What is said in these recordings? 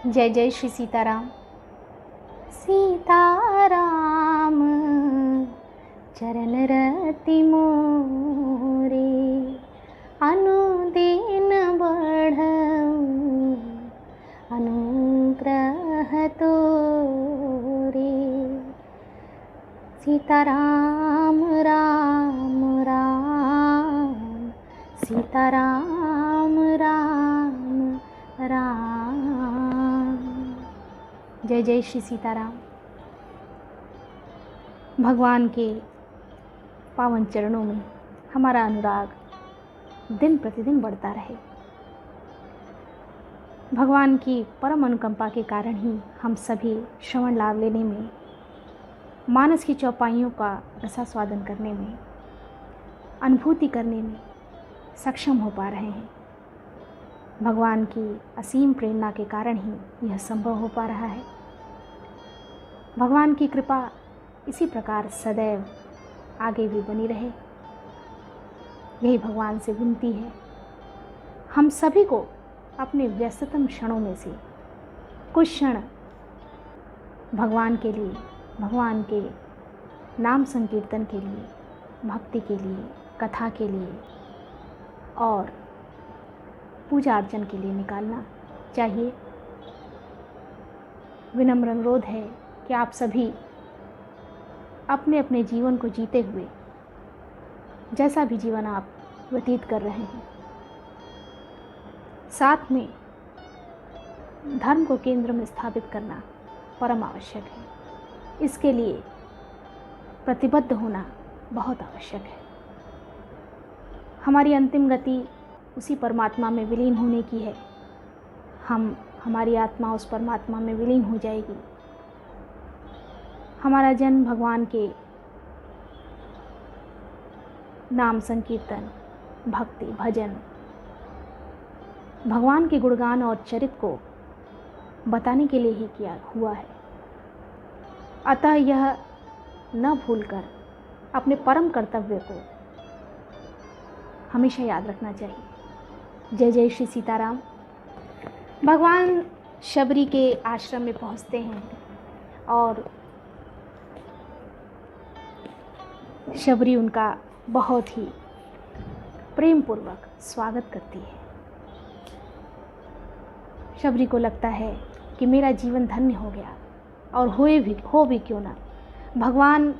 जय जय श्री सीताराम। सीताराम चरण रति मोरे, अनुदिन बढ़ऊ अनुग्रह तोरे। सीताराम राम राम, सीताराम राम राम। जय जय श्री सीताराम। भगवान के पावन चरणों में हमारा अनुराग दिन प्रतिदिन बढ़ता रहे। भगवान की परम अनुकंपा के कारण ही हम सभी श्रवण लाभ लेने में, मानस की चौपाइयों का रसास्वादन करने में, अनुभूति करने में सक्षम हो पा रहे हैं। भगवान की असीम प्रेरणा के कारण ही यह संभव हो पा रहा है। भगवान की कृपा इसी प्रकार सदैव आगे भी बनी रहे, यही भगवान से विनती है। हम सभी को अपने व्यस्ततम क्षणों में से कुछ क्षण भगवान के लिए, भगवान के नाम संकीर्तन के लिए, भक्ति के लिए, कथा के लिए और पूजा अर्चन के लिए निकालना चाहिए। विनम्र अनुरोध है कि आप सभी अपने अपने जीवन को जीते हुए, जैसा भी जीवन आप व्यतीत कर रहे हैं, साथ में धर्म को केंद्र में स्थापित करना परम आवश्यक है। इसके लिए प्रतिबद्ध होना बहुत आवश्यक है। हमारी अंतिम गति उसी परमात्मा में विलीन होने की है। हमारी आत्मा उस परमात्मा में विलीन हो जाएगी। हमारा जन्म भगवान के नाम संकीर्तन, भक्ति, भजन, भगवान के गुणगान और चरित्र को बताने के लिए ही किया हुआ है। अतः यह न भूलकर अपने परम कर्तव्य को हमेशा याद रखना चाहिए। जय जय श्री सीताराम। भगवान शबरी के आश्रम में पहुंचते हैं और शबरी उनका बहुत ही प्रेम पूर्वक स्वागत करती है। शबरी को लगता है कि मेरा जीवन धन्य हो गया, और हो भी क्यों ना। भगवान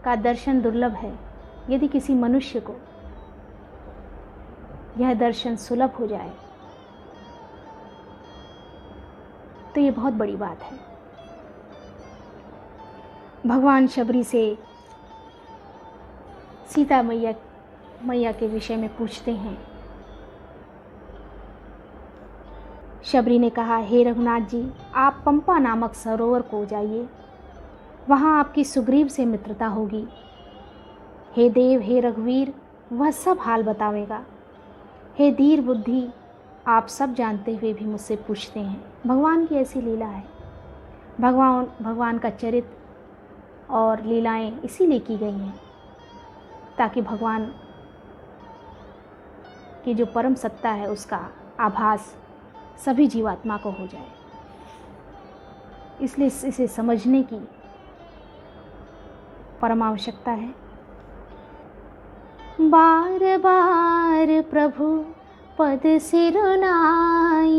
का दर्शन दुर्लभ है। यदि किसी मनुष्य को यह दर्शन सुलभ हो जाए तो ये बहुत बड़ी बात है। भगवान शबरी से सीता मैया के विषय में पूछते हैं। शबरी ने कहा, हे रघुनाथ जी, आप पंपा नामक सरोवर को जाइए, वहाँ आपकी सुग्रीव से मित्रता होगी। हे देव, हे रघुवीर, वह सब हाल बतावेगा। हे धीर बुद्धि, आप सब जानते हुए भी मुझसे पूछते हैं। भगवान की ऐसी लीला है। भगवान का चरित्र और लीलाएं इसीलिए की गई हैं ताकि भगवान की जो परम सत्ता है उसका आभास सभी जीवात्मा को हो जाए। इसलिए इसे समझने की परम आवश्यकता है। बार बार प्रभु पद सिरुनाई।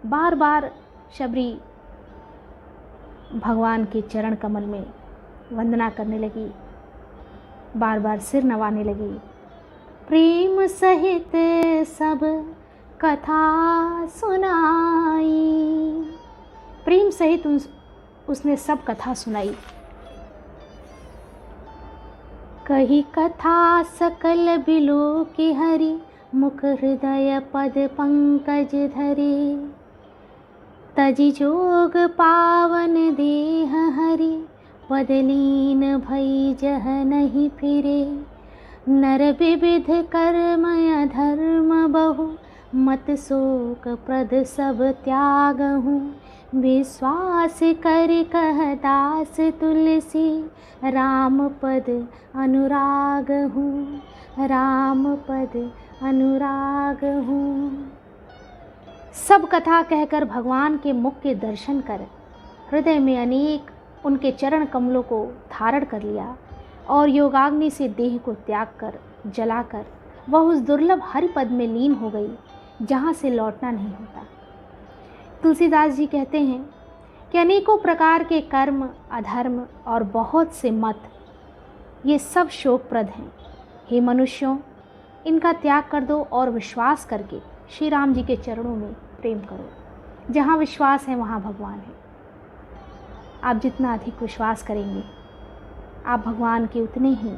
बार बार शबरी भगवान के चरण कमल में वंदना करने लगी, बार बार सिर नवाने लगी। प्रेम सहित सब कथा सुनाई। प्रेम सहित उसने सब कथा सुनाई। कही कथा सकल बिलो की हरि, मुख हृदय पद पंकज धरे। तजि जोग पावन देह हरि, पदलीन भई जह नहीं फिरे। नर विविध कर्म अधर्म बहु, मत शोक प्रद सब त्यागहु। विश्वास कर कह दास तुलसी, राम पद अनुराग हूँ, राम पद अनुराग हूँ। सब कथा कहकर भगवान के मुख के दर्शन कर हृदय में अनेक उनके चरण कमलों को धारण कर लिया और योगाग्नि से देह को त्याग कर जलाकर वह उस दुर्लभ हरि पद में लीन हो गई जहाँ से लौटना नहीं होता। तुलसीदास जी कहते हैं कि अनेकों प्रकार के कर्म, अधर्म और बहुत से मत, ये सब शोकप्रद हैं। हे मनुष्यों, इनका त्याग कर दो और विश्वास करके श्री राम जी के चरणों में प्रेम करो। जहाँ विश्वास है वहाँ भगवान है। आप जितना अधिक विश्वास करेंगे, आप भगवान के उतने ही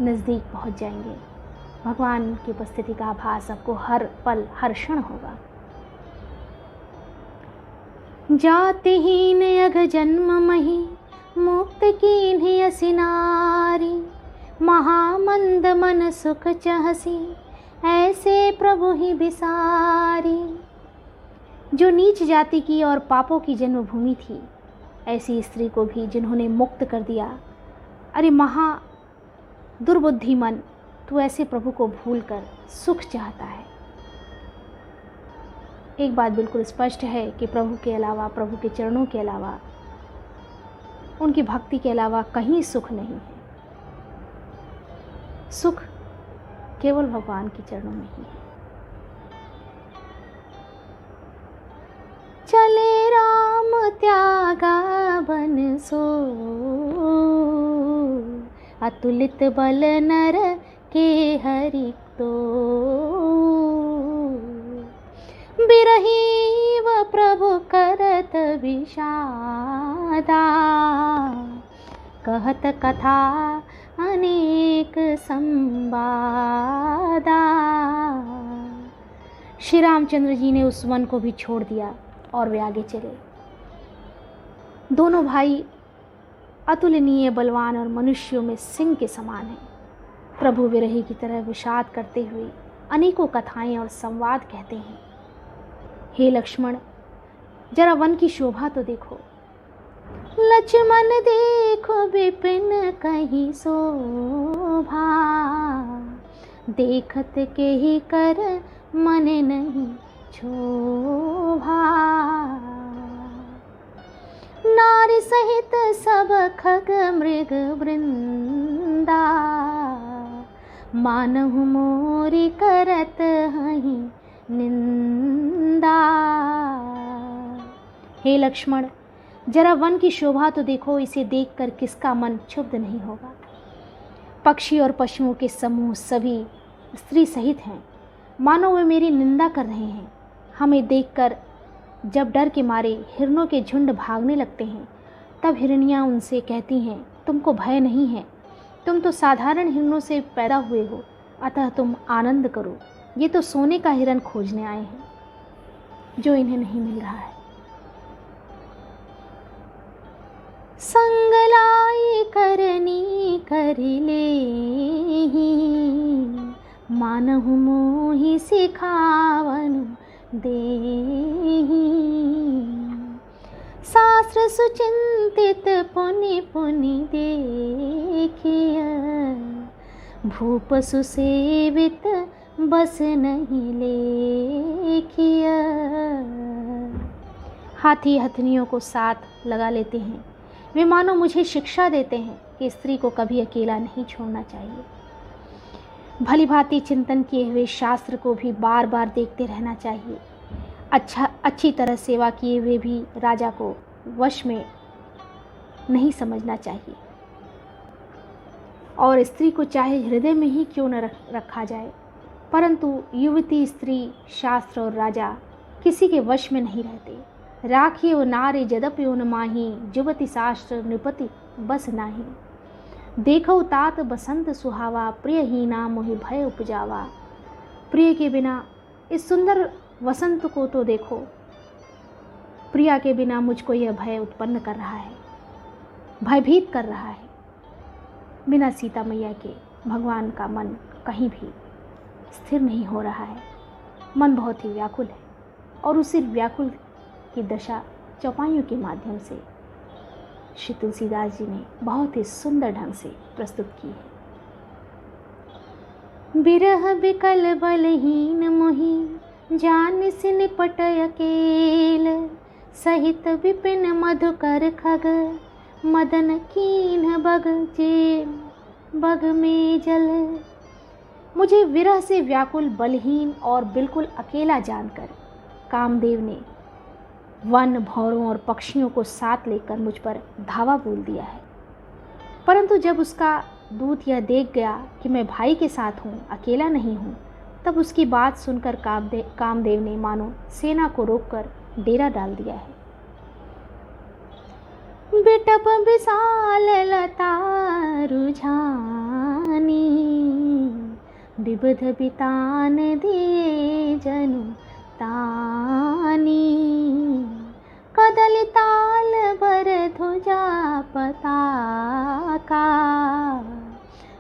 नज़दीक पहुँच जाएंगे। भगवान की उपस्थिति का आभास आपको हर पल हर क्षण होगा। जातिहीन अघ जन्म मही मुक्त कीन्हि असि नारी, महामंद मन सुख चहसी ऐसे प्रभु ही बिसारी। जो नीच जाति की और पापों की जन्मभूमि थी, ऐसी स्त्री को भी जिन्होंने मुक्त कर दिया। अरे महा दुर्बुद्धि मन, तू ऐसे प्रभु को भूलकर सुख चाहता है। एक बात बिल्कुल स्पष्ट है कि प्रभु के अलावा, प्रभु के चरणों के अलावा, उनकी भक्ति के अलावा कहीं सुख नहीं है। सुख केवल भगवान के चरणों में ही है। चले राम त्यागा बन सो, अतुलित बल नर के हरि तो। बिरही व प्रभु करत विषादा, कहत कथा अनेक संवादा। श्री रामचंद्र जी ने उस वन को भी छोड़ दिया और वे आगे चले। दोनों भाई अतुलनीय, बलवान और मनुष्यों में सिंह के समान हैं। प्रभु विरही की तरह विषाद करते हुए अनेकों कथाएं और संवाद कहते हैं। हे लक्ष्मण, जरा वन की शोभा तो देखो। लक्ष्मण देखो विपिन कहीं शोभा, देखत के ही कर मन नहीं क्षोभा। नारी सहित सब खग मृग वृंदा, मानहु मोरी करत हहि निंदा। हे लक्ष्मण, जरा वन की शोभा तो देखो। इसे देखकर किसका मन क्षुब्ध नहीं होगा। पक्षी और पशुओं के समूह सभी स्त्री सहित हैं, मानो वे मेरी निंदा कर रहे हैं। हमें देखकर जब डर के मारे हिरणों के झुंड भागने लगते हैं, तब हिरनियाँ उनसे कहती हैं, तुमको भय नहीं है, तुम तो साधारण हिरणों से पैदा हुए हो, अतः तुम आनंद करो। ये तो सोने का हिरण खोजने आए हैं, जो इन्हें नहीं मिल रहा है। संग लाई करनी करि लेहि, मानहु मोहि सिखावनु देहि। शास्त्र सुचिंतित पुनि पुनि देखिय, भूप सुसेवित बस नहीं लेखिय। हाथी हथनियों को साथ लगा लेते हैं। वे मानो मुझे शिक्षा देते हैं कि स्त्री को कभी अकेला नहीं छोड़ना चाहिए। भली भांति चिंतन किए हुए शास्त्र को भी बार बार देखते रहना चाहिए। अच्छी तरह सेवा किए हुए भी राजा को वश में नहीं समझना चाहिए, और स्त्री को चाहे हृदय में ही क्यों न रखा जाए, परंतु युवती, स्त्री, शास्त्र और राजा किसी के वश में नहीं रहते। राखिए वो नारी जदपि उन माही, जुबति शास्त्र नृपति बस नाही। देखो तात बसंत सुहावा, प्रियहीना मोहि भय उपजावा। प्रिय के बिना इस सुंदर वसंत को तो देखो, प्रिया के बिना मुझको यह भय उत्पन्न कर रहा है, भयभीत कर रहा है। बिना सीता मैया के भगवान का मन कहीं भी स्थिर नहीं हो रहा है। मन बहुत ही व्याकुल है, और उसी व्याकुल की दशा चौपाइयों के माध्यम से श्री तुलसीदास जी ने बहुत ही सुंदर ढंग से प्रस्तुत की है। बिरह बिकल बलहीन मोहि जान से निपट अकेल, सहित विपिन मधुकर खग, मदन कीन्ह बग जे बग में जल। मुझे विरह से व्याकुल, बलहीन और बिल्कुल अकेला जानकर कामदेव ने वन, भौरों और पक्षियों को साथ लेकर मुझ पर धावा बोल दिया है। परंतु जब उसका दूत यह देख गया कि मैं भाई के साथ हूँ, अकेला नहीं हूँ, तब उसकी बात सुनकर कामदेव ने मानो सेना को रोककर डेरा डाल दिया है। बिटप विशाल लता रुझानी, विविध बितान दे जनु तानी। कदली ताल भर ध्वजा पताका,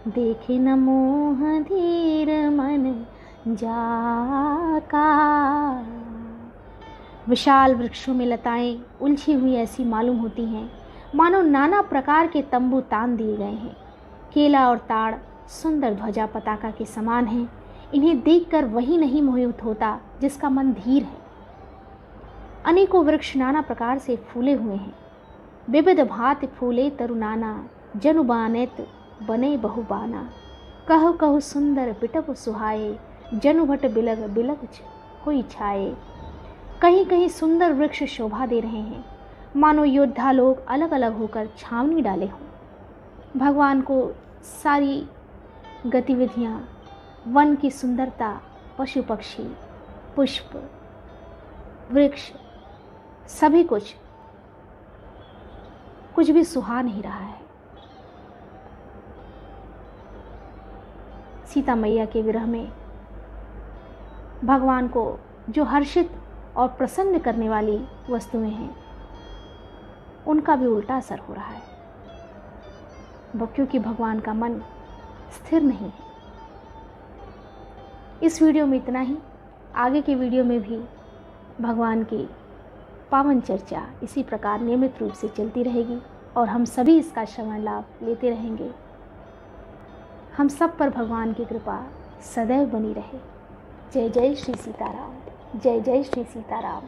देखे न मोह धीर मन जाका। विशाल वृक्षों में लताएं उलझी हुई ऐसी मालूम होती हैं मानो नाना प्रकार के तंबू तान दिए गए हैं। केला और ताड़ सुंदर ध्वजा पताका के समान हैं। इन्हें देखकर वही नहीं मोहित होता जिसका मन धीर है। अनेकों वृक्ष नाना प्रकार से फूले हुए हैं। विविध भांति फूले तरुनाना, जनु बानेत बने बहुबाना। कहु कहु सुंदर बिटप सुहाए, जनु भट बिलग बिलग कोई छाए। कहीं कहीं सुंदर वृक्ष शोभा दे रहे हैं, मानो योद्धा लोग अलग अलग होकर छावनी डाले हों। भगवान को सारी गतिविधियाँ, वन की सुंदरता, पशु पक्षी, पुष्प, वृक्ष, सभी कुछ भी सुहा नहीं रहा है। सीता मैया के विरह में भगवान को जो हर्षित और प्रसन्न करने वाली वस्तुएं हैं, उनका भी उल्टा असर हो रहा है, क्योंकि भगवान का मन स्थिर नहीं है। इस वीडियो में इतना ही। आगे के वीडियो में भी भगवान की पावन चर्चा इसी प्रकार नियमित रूप से चलती रहेगी और हम सभी इसका श्रवण लाभ लेते रहेंगे। हम सब पर भगवान की कृपा सदैव बनी रहे। जय जय श्री सीताराम। जय जय श्री सीताराम।